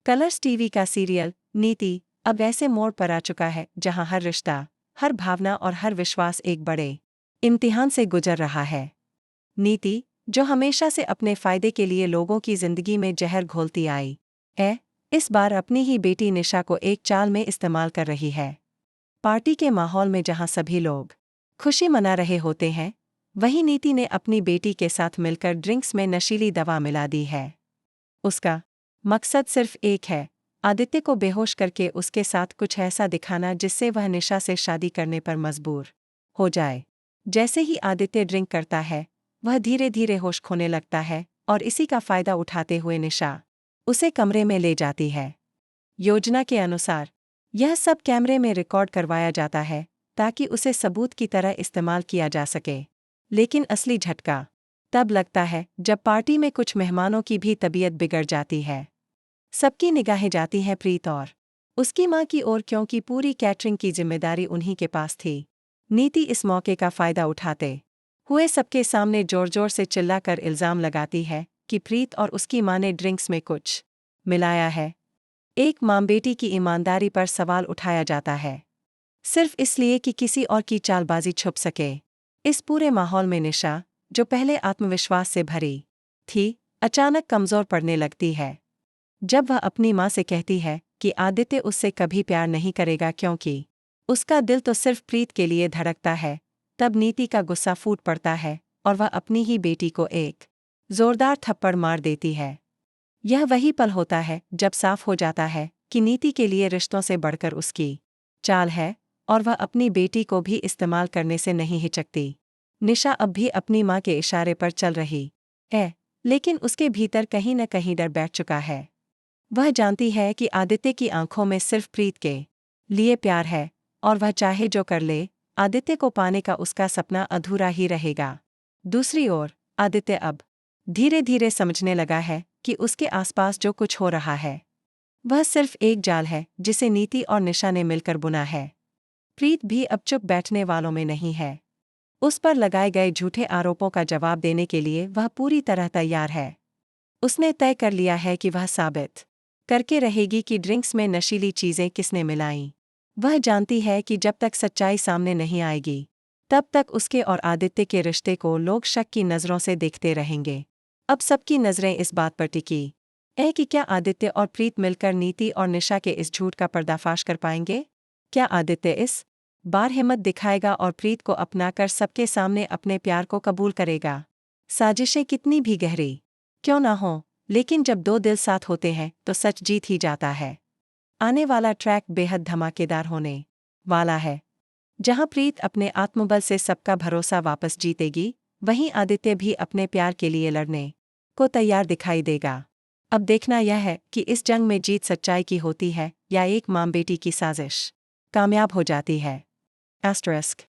Colors TV का serial नीति अब ऐसे मोड़ पर आ चुका है जहां हर रिश्ता, हर भावना और हर विश्वास एक बड़े इम्तिहान से गुजर रहा है। नीति, जो हमेशा से अपने फायदे के लिए लोगों की जिंदगी में जहर घोलती आई इस बार अपनी ही बेटी निशा को एक चाल में इस्तेमाल कर रही है। पार्टी के माहौल में जहां सभी लोग खुशी मना रहे होते हैं, वहीं नीति ने अपनी बेटी के साथ मिलकर ड्रिंक्स में नशीली दवा मिला दी है। उसका मकसद सिर्फ एक है, आदित्य को बेहोश करके उसके साथ कुछ ऐसा दिखाना जिससे वह निशा से शादी करने पर मजबूर हो जाए। जैसे ही आदित्य ड्रिंक करता है, वह धीरे धीरे होश खोने लगता है और इसी का फायदा उठाते हुए निशा उसे कमरे में ले जाती है। योजना के अनुसार यह सब कैमरे में रिकॉर्ड करवाया जाता है ताकि उसे सबूत की तरह इस्तेमाल किया जा सके। लेकिन असली झटका तब लगता है जब पार्टी में कुछ मेहमानों की भी तबीयत बिगड़ जाती है। सबकी निगाहें जाती हैं प्रीत और उसकी मां की ओर, क्योंकि पूरी कैटरिंग की जिम्मेदारी उन्हीं के पास थी। नीति इस मौके का फायदा उठाते हुए सबके सामने जोर जोर से चिल्लाकर इल्जाम लगाती है कि प्रीत और उसकी मां ने ड्रिंक्स में कुछ मिलाया है। एक मां बेटी की ईमानदारी पर सवाल उठाया जाता है, सिर्फ इसलिए कि किसी और की चालबाजी छुप सके। इस पूरे माहौल में निशा, जो पहले आत्मविश्वास से भरी थी, अचानक कमजोर पड़ने लगती है। जब वह अपनी मां से कहती है कि आदित्य उससे कभी प्यार नहीं करेगा क्योंकि उसका दिल तो सिर्फ प्रीत के लिए धड़कता है, तब नीति का गुस्सा फूट पड़ता है और वह अपनी ही बेटी को एक जोरदार थप्पड़ मार देती है। यह वही पल होता है जब साफ हो जाता है कि नीति के लिए रिश्तों से बढ़कर उसकी चाल है और वह अपनी बेटी को भी इस्तेमाल करने से नहीं हिचकती। निशा अब भी अपनी मां के इशारे पर चल रही है, लेकिन उसके भीतर कहीं न कहीं डर बैठ चुका है। वह जानती है कि आदित्य की आंखों में सिर्फ प्रीत के लिए प्यार है और वह चाहे जो कर ले, आदित्य को पाने का उसका सपना अधूरा ही रहेगा। दूसरी ओर आदित्य अब धीरे धीरे समझने लगा है कि उसके आसपास जो कुछ हो रहा है वह सिर्फ एक जाल है जिसे नीति और निशा ने मिलकर बुना है। प्रीत भी अब चुप बैठने वालों में नहीं है। उस पर लगाए गए झूठे आरोपों का जवाब देने के लिए वह पूरी तरह तैयार है। उसने तय कर लिया है कि वह साबित करके रहेगी कि ड्रिंक्स में नशीली चीजें किसने मिलाईं। वह जानती है कि जब तक सच्चाई सामने नहीं आएगी, तब तक उसके और आदित्य के रिश्ते को लोग शक की नज़रों से देखते रहेंगे। अब सबकी नज़रें इस बात पर टिकी है कि क्या आदित्य और प्रीत मिलकर नीति और निशा के इस झूठ का पर्दाफाश कर पाएंगे। क्या आदित्य इस बार हिम्मत दिखाएगा और प्रीत को अपनाकर सबके सामने अपने प्यार को कबूल करेगा। साजिशें कितनी भी गहरी क्यों ना हो, लेकिन जब दो दिल साथ होते हैं तो सच जीत ही जाता है। आने वाला ट्रैक बेहद धमाकेदार होने वाला है, जहां प्रीत अपने आत्मबल से सबका भरोसा वापस जीतेगी, वहीं आदित्य भी अपने प्यार के लिए लड़ने को तैयार दिखाई देगा। अब देखना यह है कि इस जंग में जीत सच्चाई की होती है या एक मां बेटी की साजिश कामयाब हो जाती है। Asterisk